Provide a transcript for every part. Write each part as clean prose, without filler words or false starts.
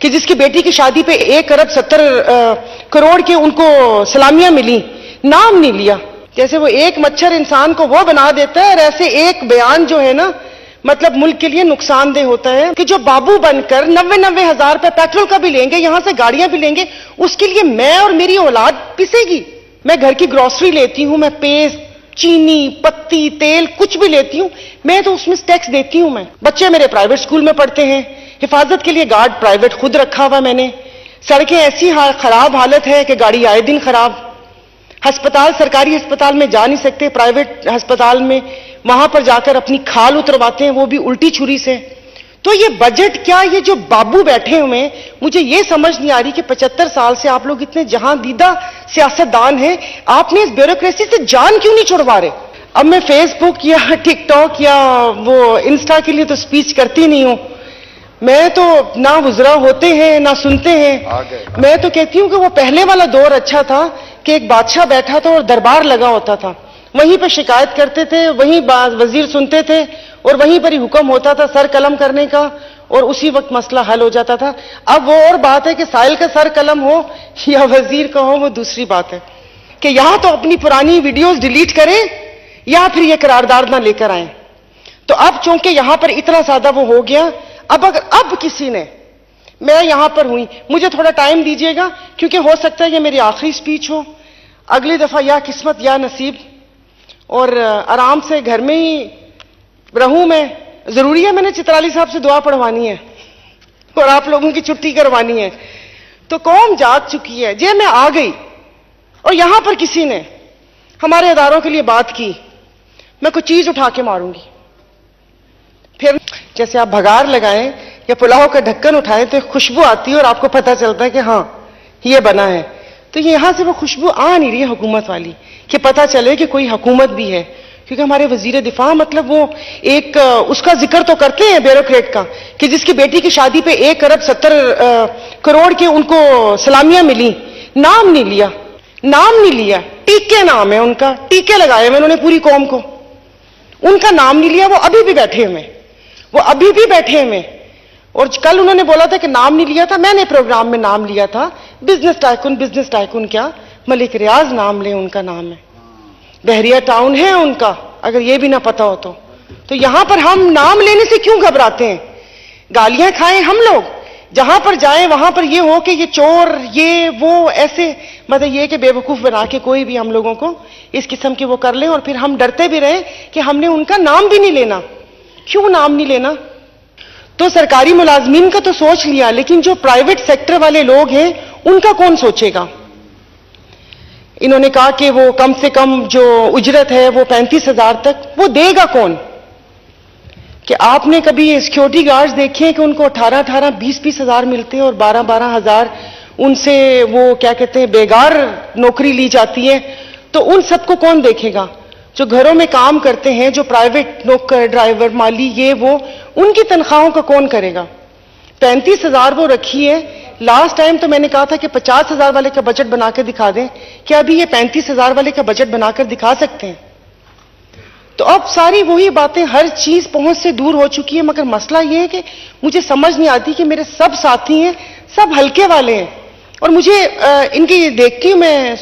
کہ جس کی بیٹی کی شادی پہ 1,70 کروڑ کے ان کو سلامیاں ملی، نام نہیں لیا. جیسے وہ ایک مچھر انسان کو وہ بنا دیتا ہے، اور ایسے ایک بیان جو ہے نا مطلب ملک کے لیے نقصان دہ ہوتا ہے کہ جو بابو بن کر 90 ہزار روپے پیٹرول کا بھی لیں گے، یہاں سے گاڑیاں بھی لیں گے، اس کے لیے میں اور میری اولاد پسے گی. میں گھر کی گروسری لیتی ہوں، میں پیسٹ، چینی، پتی، تیل کچھ بھی لیتی ہوں، میں تو اس میں ٹیکس دیتی ہوں. میں بچے میرے پرائیویٹ اسکول میں پڑھتے ہیں، حفاظت کے لیے گارڈ پرائیویٹ خود رکھا ہوا میں نے. سڑکیں ایسی خراب حالت ہے کہ گاڑی آئے دن خراب. ہسپتال، سرکاری ہسپتال میں جا نہیں سکتے، پرائیویٹ ہسپتال میں وہاں پر جا کر اپنی کھال اترواتے ہیں، وہ بھی الٹی چھری سے. تو یہ بجٹ کیا، یہ جو بابو بیٹھے ہوئے ہیں، مجھے یہ سمجھ نہیں آ رہی کہ 75 سال سے آپ لوگ اتنے جہاں دیدہ سیاستدان ہیں، آپ نے اس بیوروکریسی سے جان کیوں نہیں چھڑوا رہے؟ اب میں فیس بک یا ٹک ٹاک یا وہ انسٹا کے لیے تو سپیچ کرتی نہیں ہوں. میں تو نہ وزراء ہوتے ہیں نہ سنتے ہیں. میں تو کہتی ہوں کہ وہ پہلے والا دور اچھا تھا کہ ایک بادشاہ بیٹھا تھا اور دربار لگا ہوتا تھا، وہیں پہ شکایت کرتے تھے، وہیں وزیر سنتے تھے اور وہیں پر ہی حکم ہوتا تھا سر قلم کرنے کا، اور اسی وقت مسئلہ حل ہو جاتا تھا. اب وہ اور بات ہے کہ سائل کا سر قلم ہو یا وزیر کا ہو، وہ دوسری بات ہے کہ یہاں تو اپنی پرانی ویڈیوز ڈیلیٹ کریں یا پھر یہ قرارداد نہ لے کر آئیں. تو اب چونکہ یہاں پر اتنا زیادہ وہ ہو گیا، اب کسی نے، میں یہاں پر ہوئی، مجھے تھوڑا ٹائم دیجیے گا کیونکہ ہو سکتا ہے یہ میری آخری سپیچ ہو. اگلی دفعہ یا قسمت یا نصیب، اور آرام سے گھر میں ہی رہوں. میں ضروری ہے میں نے چترالی صاحب سے دعا پڑھوانی ہے اور آپ لوگوں کی چھٹی کروانی ہے. تو قوم جاگ چکی ہے. میں آ گئی اور یہاں پر کسی نے ہمارے اداروں کے لیے بات کی، میں کوئی چیز اٹھا کے ماروں گی. پھر جیسے آپ بھگار لگائیں یا پلاؤ کا ڈھکن اٹھائیں تو ایک خوشبو آتی ہے اور آپ کو پتہ چلتا ہے کہ ہاں یہ بنا ہے. تو یہاں سے وہ خوشبو آ نہیں رہی ہے حکومت والی کہ پتہ چلے کہ کوئی حکومت بھی ہے. کیونکہ ہمارے وزیر دفاع مطلب وہ ایک اس کا ذکر تو کرتے ہیں بیوروکریٹ کا کہ جس کی بیٹی کی شادی پہ 1,70 کروڑ کے ان کو سلامیاں ملی، نام نہیں لیا. ٹیکے نام ہے ان کا، ٹیکے لگائے ہوئے انہوں نے پوری قوم کو، ان کا نام نہیں لیا. وہ ابھی بھی بیٹھے ہوئے. اور کل انہوں نے بولا تھا کہ نام نہیں لیا تھا، میں نے پروگرام میں نام لیا تھا. بزنس ٹائکون کیا ملک ریاض نام لیں، ان کا نام ہے. بحریہ ٹاؤن ہے ان کا، اگر یہ بھی نہ پتا ہو تو یہاں پر ہم نام لینے سے کیوں گھبراتے ہیں؟ گالیاں کھائیں ہم لوگ، جہاں پر جائیں وہاں پر یہ ہو کہ یہ چور، یہ وہ، ایسے مطلب یہ کہ بے وقوف بنا کے کوئی بھی ہم لوگوں کو اس قسم کے وہ کر لیں، اور پھر ہم ڈرتے بھی رہیں کہ ہم نے ان کا نام بھی نہیں لینا. کیوں نام نہیں لینا؟ تو سرکاری ملازمین کا تو سوچ لیا، لیکن جو پرائیویٹ سیکٹر والے لوگ ہیں ان کا کون سوچے گا؟ انہوں نے کہا کہ وہ کم سے کم جو اجرت ہے وہ 35,000 تک، وہ دے گا کون؟ کہ آپ نے کبھی سیکیورٹی گارڈز دیکھے ہیں کہ ان کو 18,000 20,000 ہزار ملتے ہیں اور 12,000 ہزار ان سے وہ کیا کہتے ہیں بیگار نوکری لی جاتی ہے؟ تو ان سب کو کون دیکھے گا؟ جو گھروں میں کام کرتے ہیں، جو پرائیویٹ نوکر، ڈرائیور، مالی، یہ وہ، ان کی تنخواہوں کا کون کرے گا؟ 35,000 وہ رکھی ہے. لاسٹ ٹائم تو میں نے کہا تھا کہ 50,000 والے کا بجٹ بنا کے دکھا دیں. کیا ابھی یہ 35,000 والے کا بجٹ بنا کر دکھا سکتے ہیں؟ تو اب ساری وہی باتیں، ہر چیز پہنچ سے دور ہو چکی ہے. مگر مسئلہ یہ ہے کہ مجھے سمجھ نہیں آتی کہ میرے سب ساتھی ہیں، سب ہلکے والے ہیں، اور مجھے ان کی دیکھتی ہوں میں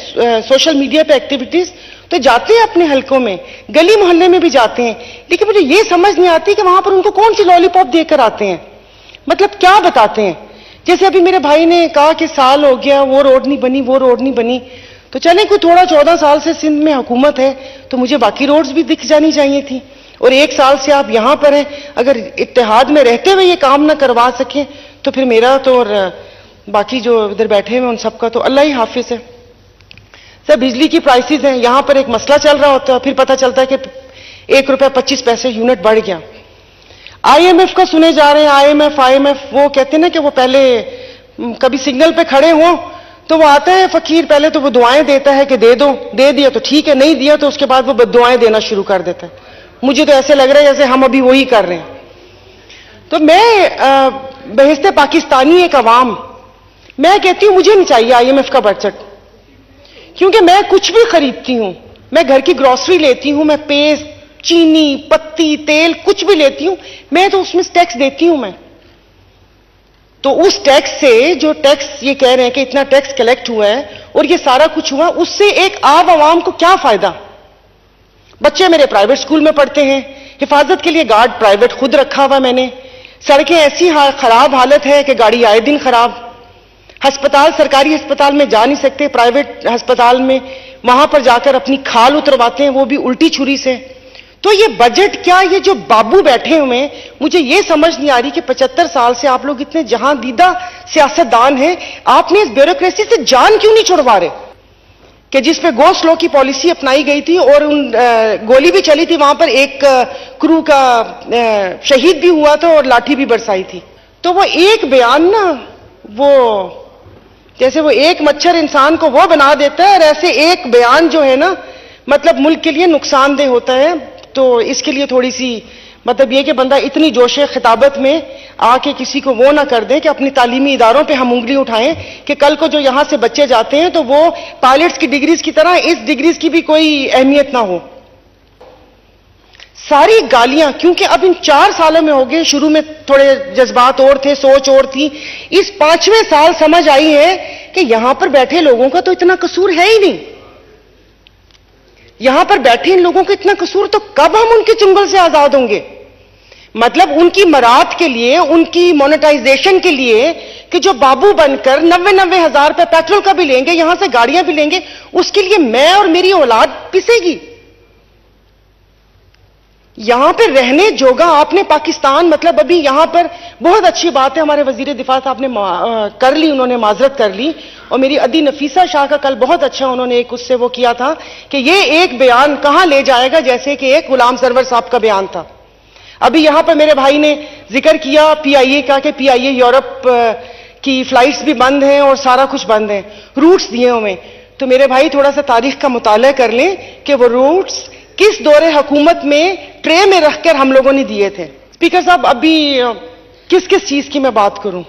سوشل میڈیا پہ ایکٹیویٹیز، تو جاتے ہیں اپنے حلقوں میں، گلی محلے میں بھی جاتے ہیں، لیکن مجھے یہ سمجھ نہیں آتی کہ وہاں پر ان کو کون سی لالی پاپ دے کر آتے ہیں، مطلب کیا بتاتے ہیں. جیسے ابھی میرے بھائی نے کہا کہ سال ہو گیا، وہ روڈ نہیں بنی، تو چلیں کوئی تھوڑا 14 سال سے سندھ میں حکومت ہے تو مجھے باقی روڈز بھی دکھ جانی چاہیے تھی. اور 1 سال سے آپ یہاں پر ہیں، اگر اتحاد میں رہتے ہوئے یہ کام نہ کروا سکیں تو پھر میرا تو اور باقی جو ادھر بیٹھے ہیں ان سب کا تو اللہ ہی حافظ ہے. سر بجلی کی پرائسز ہیں، یہاں پر ایک مسئلہ چل رہا ہوتا ہے، پھر پتہ چلتا ہے کہ 1 روپے 25 پیسے یونٹ بڑھ گیا. IMF کا سنے جا رہے ہیں، IMF وہ کہتے ہیں نا کہ وہ پہلے کبھی سگنل پہ کھڑے ہوں تو وہ آتا ہے فقیر، پہلے تو وہ دعائیں دیتا ہے کہ دے دو، دے دیا تو ٹھیک ہے، نہیں دیا تو اس کے بعد وہ دعائیں دینا شروع کر دیتا ہے. مجھے تو ایسے لگ رہا ہے جیسے ہم ابھی وہی کر رہے ہیں. تو میں بحث پاکستانی ایک عوام، میں کہتی ہوں مجھے نہیں چاہیے IMF کا بجٹ، کیونکہ میں کچھ بھی خریدتی ہوں، میں گھر کی گروسری لیتی ہوں، میں پیسٹ، چینی، پتی، تیل کچھ بھی لیتی ہوں، میں تو اس میں ٹیکس دیتی ہوں. تو اس ٹیکس سے جو ٹیکس یہ کہہ رہے ہیں کہ اتنا ٹیکس کلیکٹ ہوا ہے اور یہ سارا کچھ ہوا، اس سے ایک عام عوام کو کیا فائدہ؟ بچے میرے پرائیویٹ اسکول میں پڑھتے ہیں، حفاظت کے لیے گارڈ پرائیویٹ خود رکھا ہوا میں نے، سڑکیں ایسی خراب حالت ہے کہ گاڑی آئے دن خراب، ہسپتال سرکاری ہسپتال میں جا نہیں سکتے، پرائیویٹ ہسپتال میں وہاں پر جا کر اپنی کھال اترواتے ہیں، وہ بھی الٹی چھری سے۔ تو یہ بجٹ کیا، یہ جو بابو بیٹھے ہوئے ہیں، مجھے یہ سمجھ نہیں آ رہی کہ 75 سال سے آپ لوگ اتنے جہاں دیدہ سیاستدان ہیں، آپ نے اس بیوروکریسی سے جان کیوں نہیں چھڑوا رہے؟ کہ جس پہ گو سلو کی پالیسی اپنائی گئی تھی اور گولی بھی چلی تھی وہاں پر، ایک کرو کا شہید بھی ہوا تھا اور لاٹھی بھی برسائی تھی۔ تو وہ ایک بیان نا، وہ جیسے وہ ایک مچھر انسان کو وہ بنا دیتا ہے، اور ایسے ایک بیان جو ہے نا مطلب ملک کے لیے نقصان دہ ہوتا ہے۔ تو اس کے لیے تھوڑی سی مطلب یہ کہ بندہ اتنی جوش خطابت میں آ کے کسی کو وہ نہ کر دے کہ اپنی تعلیمی اداروں پہ ہم انگلی اٹھائیں کہ کل کو جو یہاں سے بچے جاتے ہیں تو وہ پائلٹس کی ڈگریز کی طرح اس ڈگریز کی بھی کوئی اہمیت نہ ہو۔ ساری گالیاں، کیونکہ اب ان 4 سالوں میں ہو گئے، شروع میں تھوڑے جذبات اور تھے، سوچ اور تھی، اس 5ویں سال سمجھ آئی ہے کہ یہاں پر بیٹھے لوگوں کا تو اتنا قصور ہے ہی نہیں، یہاں پر بیٹھے ان لوگوں کا اتنا قصور، تو کب ہم ان کے چنگل سے آزاد ہوں گے؟ مطلب ان کی مراد کے لیے، ان کی مونیٹائزیشن کے لیے کہ جو بابو بن کر 90 ہزار روپے پیٹرول کا بھی لیں گے، یہاں سے گاڑیاں بھی لیں گے، اس کے لیے میں اور میری اولاد پسے گی۔ یہاں پہ رہنے جوگا آپ نے پاکستان، مطلب ابھی یہاں پر بہت اچھی بات ہے، ہمارے وزیر دفاع صاحب نے کر لی، انہوں نے معذرت کر لی، اور میری عدی نفیسہ شاہ کا کل بہت اچھا انہوں نے ایک اس سے وہ کیا تھا کہ یہ ایک بیان کہاں لے جائے گا، جیسے کہ ایک غلام سرور صاحب کا بیان تھا۔ ابھی یہاں پر میرے بھائی نے ذکر کیا پی آئی اے کا کہ پی آئی اے یورپ کی فلائٹس بھی بند ہیں اور سارا کچھ بند ہے، روٹس دیے ہوئے، تو میرے بھائی تھوڑا سا تاریخ کا مطالعہ کر لیں کہ وہ روٹس کس دور حکومت میں ٹرے میں رکھ کر ہم لوگوں نے دیے تھے۔ اسپیکر صاحب، ابھی کس چیز کی میں بات کروں؟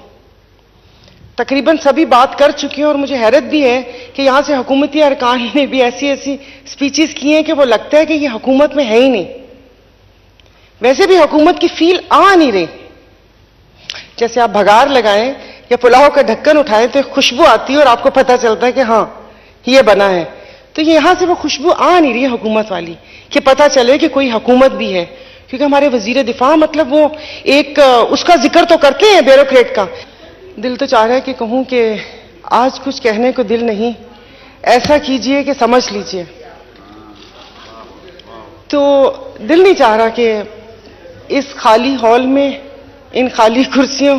تقریباً سبھی بات کر چکی ہیں، اور مجھے حیرت بھی ہے کہ یہاں سے حکومتی ارکان نے بھی ایسی سپیچز کی ہیں کہ وہ لگتا ہے کہ یہ حکومت میں ہے ہی نہیں، ویسے بھی حکومت کی فیل آ نہیں رہی۔ جیسے آپ بھگار لگائیں یا پلاؤ کا ڈھکن اٹھائیں تو ایک خوشبو آتی ہے اور آپ کو پتہ چلتا ہے کہ ہاں یہ بنا ہے، تو یہاں سے وہ خوشبو آ نہیں رہی ہے حکومت والی کہ پتہ چلے کہ کوئی حکومت بھی ہے، کیونکہ ہمارے وزیر دفاع مطلب وہ ایک اس کا ذکر تو کرتے ہیں بیوروکریٹ کا۔ دل تو چاہ رہا ہے کہ کہوں کہ آج کچھ کہنے کو دل نہیں، ایسا کیجئے کہ سمجھ لیجئے، تو دل نہیں چاہ رہا کہ اس خالی ہال میں، ان خالی کرسیوں،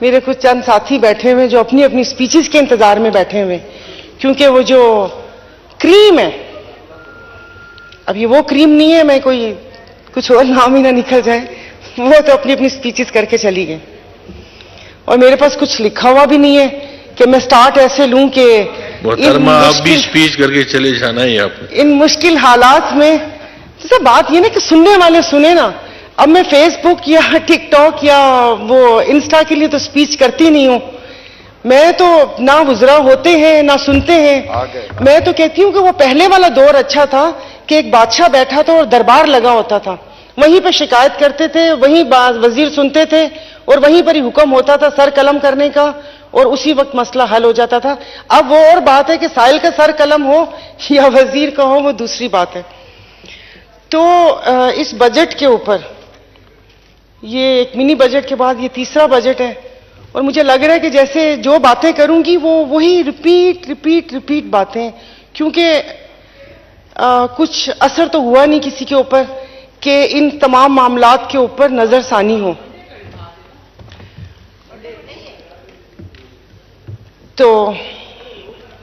میرے کچھ چند ساتھی بیٹھے ہوئے جو اپنی اپنی سپیچز کے انتظار میں بیٹھے ہوئے، کیونکہ وہ جو کریم ہے، اب یہ وہ کریم نہیں ہے، میں کوئی کچھ اور نام ہی نہ نکل جائے، وہ تو اپنی اپنی سپیچز کر کے چلی گئی، اور میرے پاس کچھ لکھا ہوا بھی نہیں ہے کہ میں سٹارٹ ایسے لوں کہ محترمہ آپ بھی سپیچ کر کے چلے جانا ہی، آپ ان مشکل حالات میں جیسا بات یہ نا کہ سننے والے سنیں نا۔ اب میں فیس بک یا ٹک ٹاک یا وہ انسٹا کے لیے تو سپیچ کرتی نہیں ہوں، میں تو نہ وزراء ہوتے ہیں نہ سنتے ہیں، میں تو کہتی ہوں کہ وہ پہلے والا دور اچھا تھا کہ ایک بادشاہ بیٹھا تھا اور دربار لگا ہوتا تھا، وہیں پہ شکایت کرتے تھے، وہیں وزیر سنتے تھے اور وہیں پر ہی حکم ہوتا تھا سر قلم کرنے کا، اور اسی وقت مسئلہ حل ہو جاتا تھا۔ اب وہ اور بات ہے کہ سائل کا سر قلم ہو یا وزیر کا ہو، وہ دوسری بات ہے۔ تو اس بجٹ کے اوپر، یہ ایک منی بجٹ کے بعد یہ تیسرا بجٹ ہے، اور مجھے لگ رہا ہے کہ جیسے جو باتیں کروں گی وہ وہی ریپیٹ باتیں، کیونکہ کچھ اثر تو ہوا نہیں کسی کے اوپر کہ ان تمام معاملات کے اوپر نظر ثانی ہو۔ تو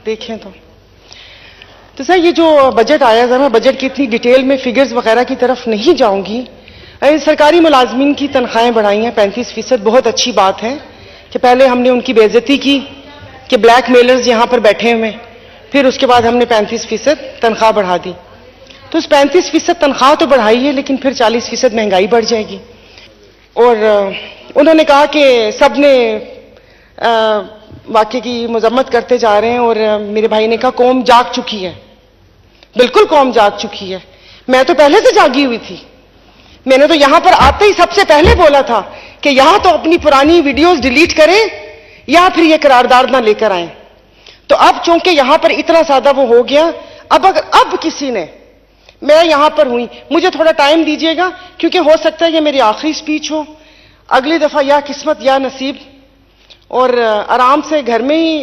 دیکھیں تو سر یہ جو بجٹ آیا تھا، میں بجٹ کی اتنی ڈیٹیل میں فگرز وغیرہ کی طرف نہیں جاؤں گی۔ سرکاری ملازمین کی تنخواہیں بڑھائی ہیں 35%، بہت اچھی بات ہے کہ پہلے ہم نے ان کی بے عزتی کی کہ بلیک میلرز یہاں پر بیٹھے ہوئے، پھر اس کے بعد ہم نے 35% تنخواہ بڑھا دی۔ تو اس 35% تنخواہ تو بڑھائی ہے، لیکن پھر 40% مہنگائی بڑھ جائے گی۔ اور انہوں نے کہا کہ سب نے واقعے کی مذمت کرتے جا رہے ہیں، اور میرے بھائی نے کہا قوم جاگ چکی ہے۔ بالکل قوم جاگ چکی ہے، میں تو پہلے سے جاگی ہوئی تھی، میں نے تو یہاں پر آتے ہی سب سے پہلے بولا تھا کہ یہاں تو اپنی پرانی ویڈیوز ڈیلیٹ کریں یا پھر یہ قرارداد نہ لے کر آئیں. تو اب چونکہ یہاں پر اتنا زیادہ وہ ہو گیا, اب کسی نے, میں یہاں پر ہوئی, مجھے تھوڑا ٹائم دیجیے گا کیونکہ ہو سکتا ہے یہ میری آخری سپیچ ہو, اگلی دفعہ یا قسمت یا نصیب, اور آرام سے گھر میں ہی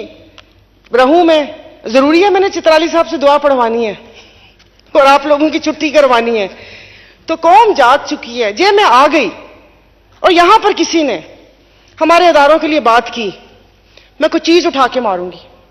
رہوں میں. ضروری ہے میں نے چترالی صاحب سے دعا پڑھوانی ہے اور آپ لوگوں کی چھٹی کروانی ہے. تو قوم جاگ چکی ہے. میں آ گئی اور یہاں پر کسی نے ہمارے اداروں کے لیے بات کی, میں کوئی چیز اٹھا کے ماروں گی.